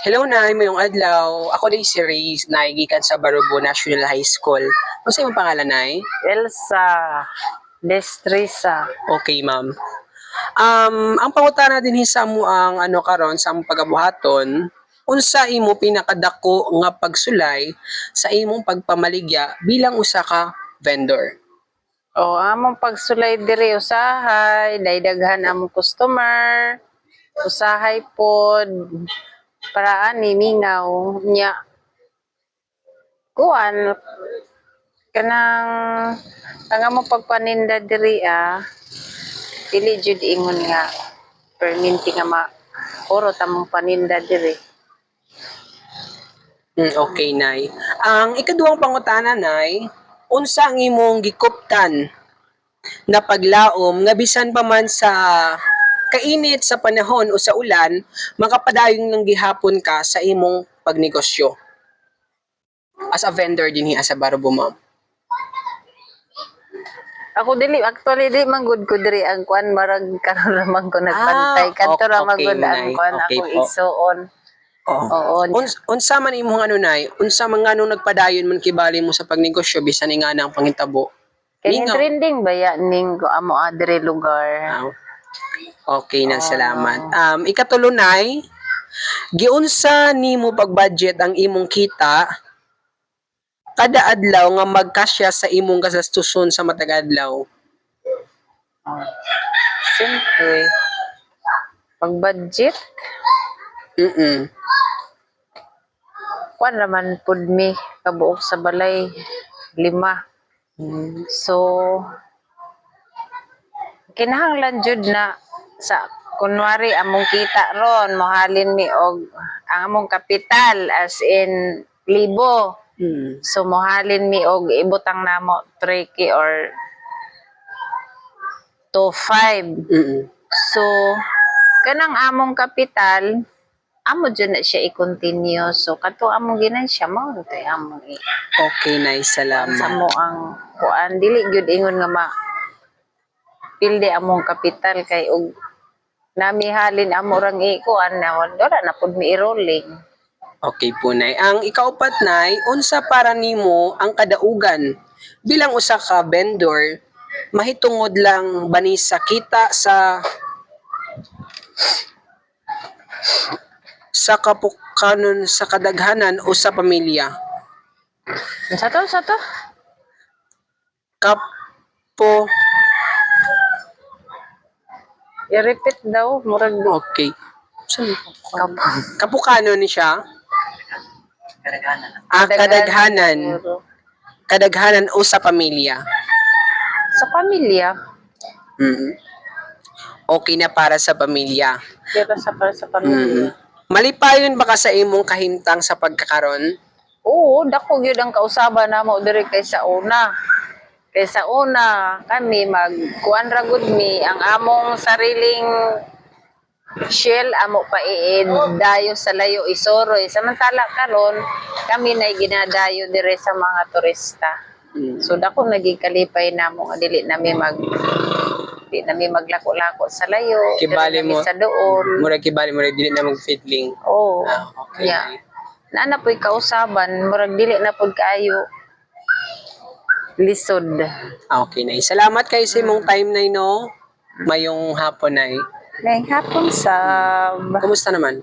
Hello Nay, mayong adlaw. Ako din si Ray, naigikan sa Barubo National High School. Ano sa imong pangalan, Nay? Elsa Destrisa. Okay, ma'am. Ang pangutana din sa mo ang karon sa among pagabuhaton, unsa imo pinakadako nga pagsulay sa imong pagpamaligya bilang usa ka vendor? O among pagsulay diri usahay, daydaghan among customer, usahay pod para ani mingaw nya kuan kanang ang among pagpaninda diri dili jud ingon nga perminti nga puro tamong paninda diri. Okay, Nay. Ang ikaduhang pangutana, Nay, unsa ang imong gikuptan na paglaom nga bisan pa man sa kainit sa panahon o sa ulan, makapadayong nang gihapon ka sa imong pagnegosyo as a vendor dinhi sa Barubo, ma'am? Ako actually di man gud ko diri ang kuan marag karon ramang ko nagbantay kadto ra man gud ang kuan Okay ako po. isuon. Oo. Unsa man imong unsa man nganong nagpadayon man kibali mo sa pagnegosyo bisan nga na ang panghitabo? Kani Lingaw. trending ba ya ning ko amo adre lugar? Okay na, salamat. Ikatulo, Nay, giunsa nimo pag-budget ang imong kita kada adlaw nga magkasya sa imong gastuson sa matag adlaw? Siyempre, pag budget, kuan naman pud mi kabuok sa balay 5. So kinahanglan jud na sa kunwari among kita ron mohalin mi og ang among kapital as in libo. So mohalin mi og ibutang namo 3K or 2.5. So kanang among kapital amo jud na siya i-continue. So kato among ginansya mao tay among Okay, Nay, sa salamat. mo ang kuan dili gyud ingon nga pilde among kapital kay og namihalin amo rang ikuan na wala na pud mi i-rolling. Okay po, Nay. Ang ikaupat, Nay, unsa para nimo ang kadaugan bilang usa ka vendor mahitungod lang bani sa kita sa kapukanon sa kadaghanan o sa pamilya? Sa to? Kapo I-repeat daw murag Okay. Kapukano ni siya? Kadaghanan. Kadaghanan o sa pamilya? Sa pamilya. Okay na para sa pamilya. Pero para sa pamilya. Malipayon ba ka sa imong kahimtang sa pagkakaron? Oo, dako gyud ang kausaban namo diri kaysa una. Kaysa una kami magkuan ra gud mi ang among sariling shell amo pa dayo sa layo isoroy. Samantala karon kami na ginadayo dire sa mga turista. So dako naging kalipay namo nga dili nami maglako-lako sa layo. Kibali mo sa doon. Murag kibali mo dili na mag-fiddling. Oo. Okay. Yeah. Nana po'y kausaban, murag dili na pud kaayo lisod. Okay, Nay. Salamat kayo sa imong time, Nay, no? Mayong hapon, Nay. Ngayong hapon sa Kumusta naman?